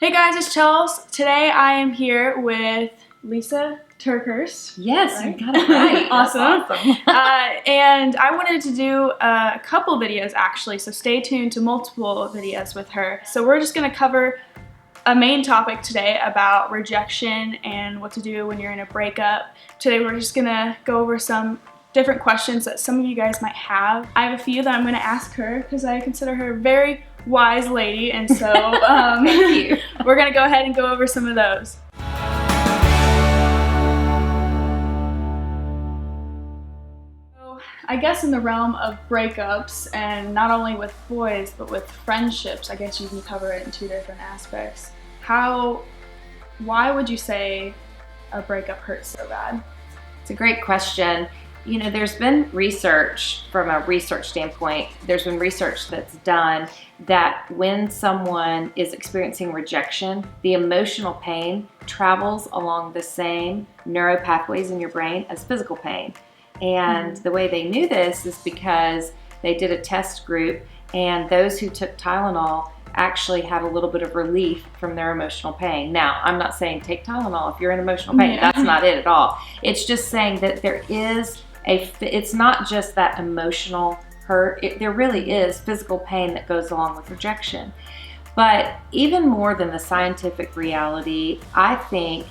Hey guys, it's Chels. Today I am here with Lysa Terkeurst. Yes, right? you got it right. Awesome. Awesome. And I wanted to do a couple videos actually, so stay tuned to multiple videos with her. So we're just going to cover a main topic today about rejection and what to do when you're in a breakup. Today we're just going to go over some different questions that some of you guys might have. I have a few that I'm going to ask her because I consider her a very wise lady, and so Thank you. we're going to go ahead and go over some of those. So I guess in the realm of breakups, and not only with boys but with friendships, I guess you can cover it in two different aspects. Why would you say a breakup hurts so bad? It's a great question. You know, there's been research, from a research standpoint, there's been research that's done that when someone is experiencing rejection, the emotional pain travels along the same neural pathways in your brain as physical pain. And the way they knew this is because they did a test group, and those who took Tylenol actually had a little bit of relief from their emotional pain. Now, I'm not saying take Tylenol if you're in emotional pain. Yeah. That's not it at all. It's just saying that there is it's not just that emotional hurt. There really is physical pain that goes along with rejection. But even more than the scientific reality, I think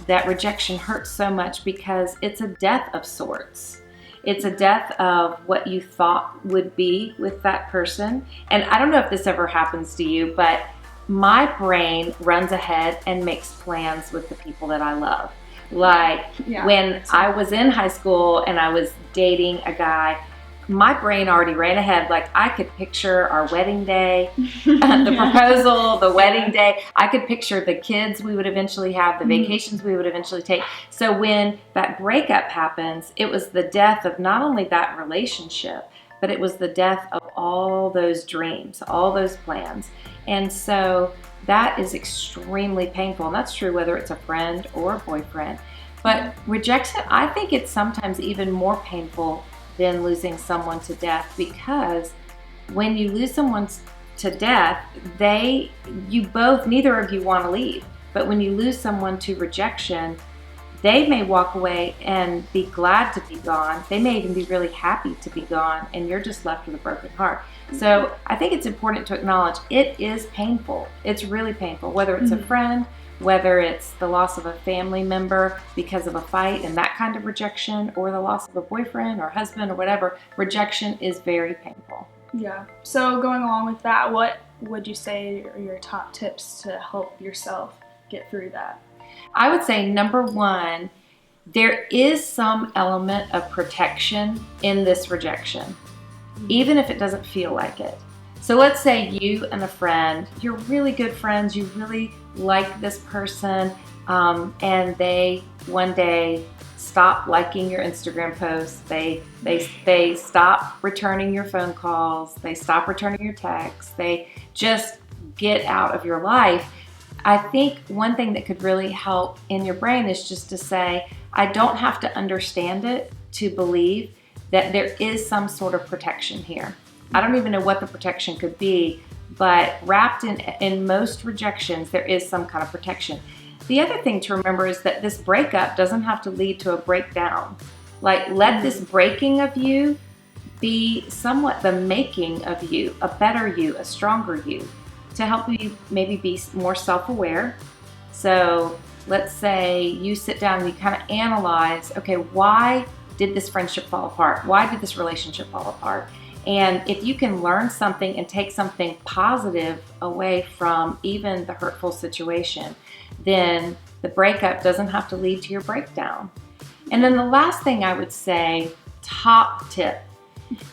that rejection hurts so much because it's a death of sorts. It's a death of what you thought would be with that person. And I don't know if this ever happens to you, but my brain runs ahead and makes plans with the people that I love. Like when I was in high school and I was dating a guy, my brain already ran ahead. Like I could picture our wedding day, the proposal, the wedding day. I could picture the kids we would eventually have, the vacations we would eventually take. So when that breakup happens, it was the death of not only that relationship, but it was the death of all those dreams, all those plans. And so that is extremely painful. And that's true whether it's a friend or a boyfriend. But rejection, I think it's sometimes even more painful than losing someone to death, because when you lose someone to death, neither of you want to leave. But when you lose someone to rejection, they may walk away and be glad to be gone. They may even be really happy to be gone, and you're just left with a broken heart. So I think it's important to acknowledge it is painful. It's really painful, whether it's a friend, whether it's the loss of a family member because of a fight and that kind of rejection, or the loss of a boyfriend or husband or whatever. Rejection is very painful. Yeah. So going along with that, what would you say are your top tips to help yourself get through that? I would say number one, there is some element of protection in this rejection, even if it doesn't feel like it. So let's say you and a friend, you're really good friends, you really like this person, and they one day stop liking your Instagram posts, they stop returning your phone calls, they stop returning your texts, they just get out of your life. I think one thing that could really help in your brain is just to say, I don't have to understand it to believe that there is some sort of protection here. I don't even know what the protection could be, but wrapped in most rejections, there is some kind of protection. The other thing to remember is that this breakup doesn't have to lead to a breakdown. Like, let this breaking of you be somewhat the making of you, a better you, a stronger you, to help you maybe be more self-aware. So let's say you sit down and you kind of analyze, okay, why did this friendship fall apart? Why did this relationship fall apart? And if you can learn something and take something positive away from even the hurtful situation, then the breakup doesn't have to lead to your breakdown. And then the last thing I would say, top tip,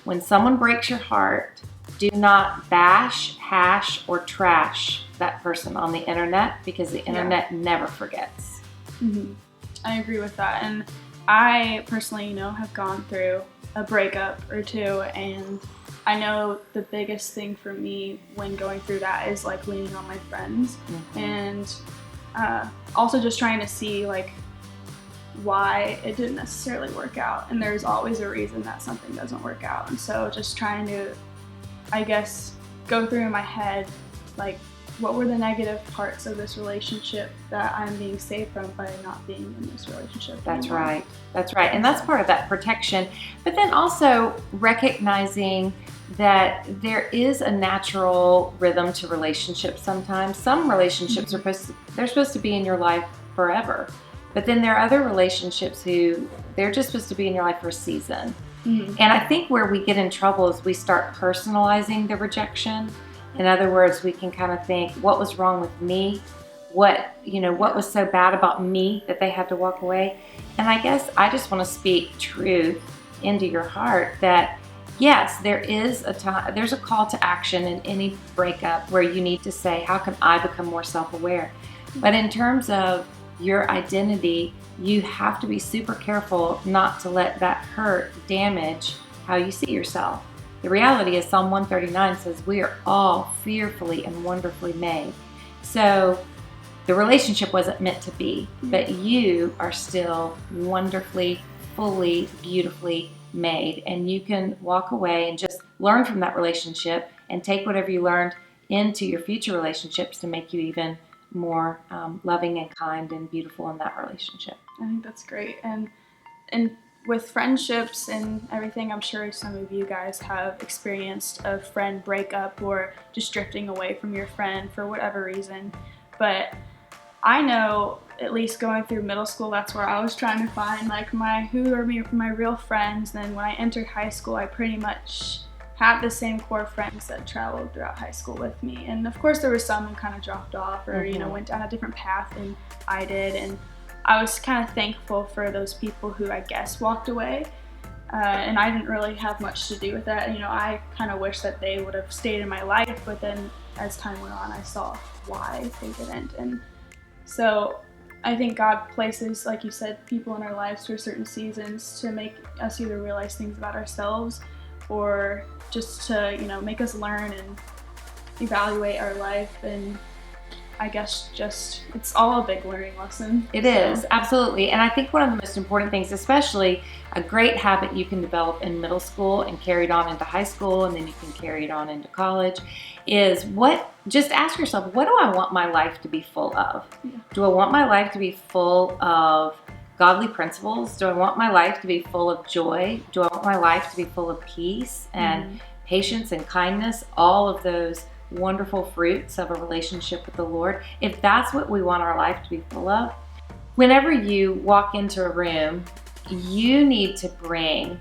when someone breaks your heart, do not bash, hash, or trash that person on the internet, because the internet never forgets. I agree with that. And I personally, have gone through a breakup or two, and I know the biggest thing for me when going through that is like leaning on my friends, and also just trying to see like why it didn't necessarily work out. And there's always a reason that something doesn't work out. And so just trying to, I guess, go through in my head like what were the negative parts of this relationship that I'm being saved from by not being in this relationship That's anymore? right. That's right. And that's part of that protection. But then also recognizing that there is a natural rhythm to relationships sometimes. Some relationships are supposed to be in your life forever. But then there are other relationships who they're just supposed to be in your life for a season. And I think where we get in trouble is we start personalizing the rejection. In other words, we can kind of think, what was wrong with me? What was so bad about me that they had to walk away? And I guess I just want to speak truth into your heart that yes, there's a call to action in any breakup where you need to say, how can I become more self-aware? But in terms of your identity, you have to be super careful not to let that hurt damage how you see yourself. The reality is Psalm 139 says we are all fearfully and wonderfully made. So the relationship wasn't meant to be, but you are still wonderfully, fully, beautifully made. And you can walk away and just learn from that relationship and take whatever you learned into your future relationships to make you even more loving and kind and beautiful in that relationship. I think that's great. And with friendships and everything, I'm sure some of you guys have experienced a friend breakup or just drifting away from your friend for whatever reason. But I know, at least going through middle school, that's where I was trying to find like my real friends. Then when I entered high school, I pretty much had the same core friends that traveled throughout high school with me. And of course there were some who kind of dropped off or went down a different path than I did, and I was kind of thankful for those people who I guess walked away, and I didn't really have much to do with that. I kind of wish that they would have stayed in my life, but then as time went on I saw why they didn't. And so I think God places, like you said, people in our lives for certain seasons to make us either realize things about ourselves or just to, make us learn and evaluate our life. And I guess it's all a big learning lesson. It is, absolutely. And I think one of the most important things, especially a great habit you can develop in middle school and carry it on into high school, and then you can carry it on into college, is just ask yourself, what do I want my life to be full of? Yeah. Do I want my life to be full of godly principles? Do I want my life to be full of joy? Do I want my life to be full of peace and patience and kindness? All of those wonderful fruits of a relationship with the Lord. If that's what we want our life to be full of, whenever you walk into a room, you need to bring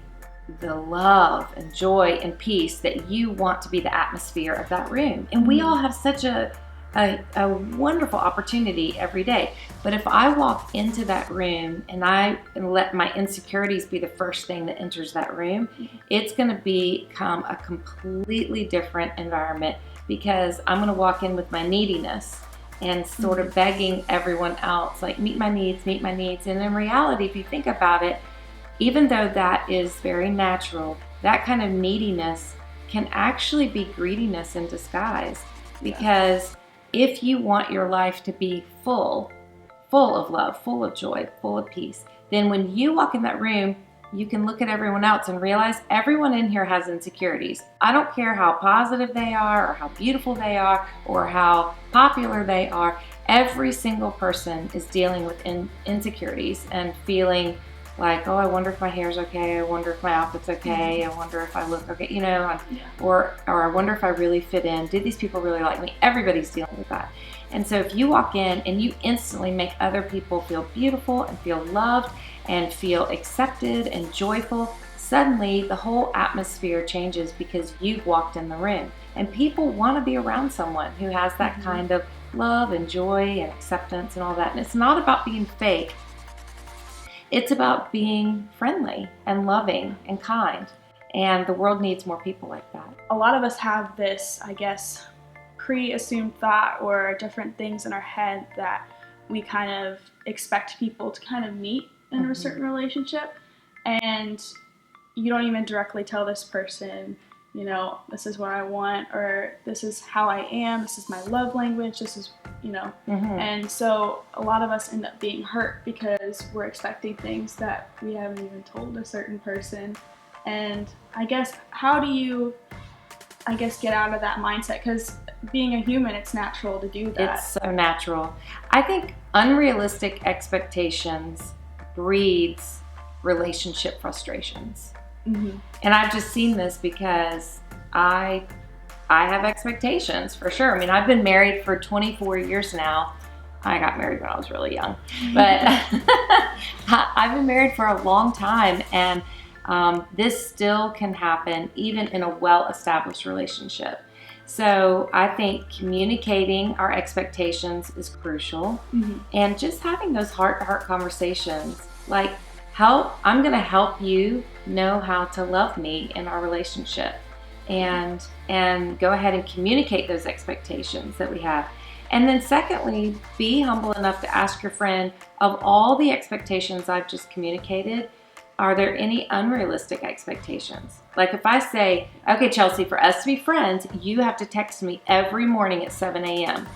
the love and joy and peace that you want to be the atmosphere of that room. And we all have such a wonderful opportunity every day. But if I walk into that room and let my insecurities be the first thing that enters that room, it's going to become a completely different environment, because I'm going to walk in with my neediness and sort of begging everyone else, like, meet my needs. And in reality, if you think about it, even though that is very natural, that kind of neediness can actually be greediness in disguise. Because if you want your life to be full of love, full of joy, full of peace, then when you walk in that room, you can look at everyone else and realize everyone in here has insecurities. I don't care how positive they are or how beautiful they are or how popular they are. Every single person is dealing with insecurities and feeling like, oh, I wonder if my hair's okay. I wonder if my outfit's okay. I wonder if I look okay, or I wonder if I really fit in. Do these people really like me? Everybody's dealing with that. And so if you walk in and you instantly make other people feel beautiful and feel loved and feel accepted and joyful, suddenly the whole atmosphere changes because you've walked in the room. And people want to be around someone who has that kind of love and joy and acceptance and all that. And it's not about being fake. It's about being friendly and loving and kind. And the world needs more people like that. A lot of us have this, I guess, pre-assumed thought or different things in our head that we kind of expect people to kind of meet in a certain relationship. And you don't even directly tell this person, this is what I want, or this is how I am, this is my love language, this is, And so a lot of us end up being hurt because we're expecting things that we haven't even told a certain person. And I guess, how do you I guess, get out of that mindset? Because being a human, it's natural to do that. It's so natural. I think unrealistic expectations breeds relationship frustrations. Mm-hmm. And I've just seen this because I have expectations for sure. I mean, I've been married for 24 years now. I got married when I was really young, but I've been married for a long time, and this still can happen even in a well-established relationship. So I think communicating our expectations is crucial, and just having those heart-to-heart conversations, like I'm going to help you know how to love me in our relationship, and go ahead and communicate those expectations that we have. And then secondly, be humble enough to ask your friend, of all the expectations I've just communicated, are there any unrealistic expectations? Like if I say, okay, Chelsea, for us to be friends, you have to text me every morning at 7 a.m.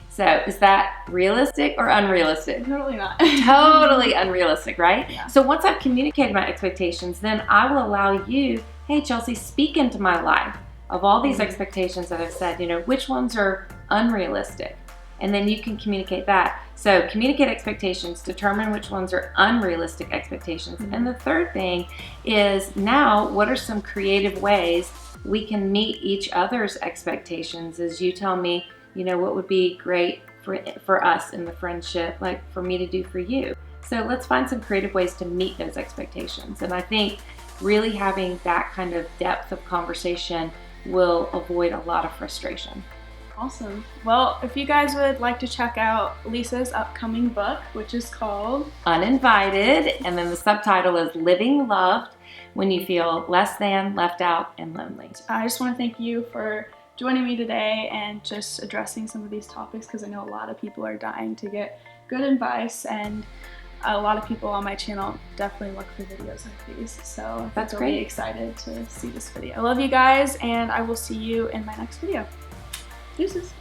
So is that realistic or unrealistic? Totally not. Totally unrealistic, right? Yeah. So once I've communicated my expectations, then I will allow you, hey, Chelsea, speak into my life. Of all these expectations that I've said, which ones are unrealistic? And then you can communicate that. So communicate expectations, determine which ones are unrealistic expectations. And the third thing is, now what are some creative ways we can meet each other's expectations? As you tell me, what would be great for us in the friendship, like for me to do for you. So let's find some creative ways to meet those expectations. And I think really having that kind of depth of conversation will avoid a lot of frustration. Awesome. Well, if you guys would like to check out Lysa's upcoming book, which is called Uninvited, and then the subtitle is Living Loved When You Feel Less Than, Left Out, and Lonely. I just want to thank you for joining me today and just addressing some of these topics, because I know a lot of people are dying to get good advice, and a lot of people on my channel definitely look for videos like these. So that's they'll great. be excited to see this video. I love you guys, and I will see you in my next video. Deuces.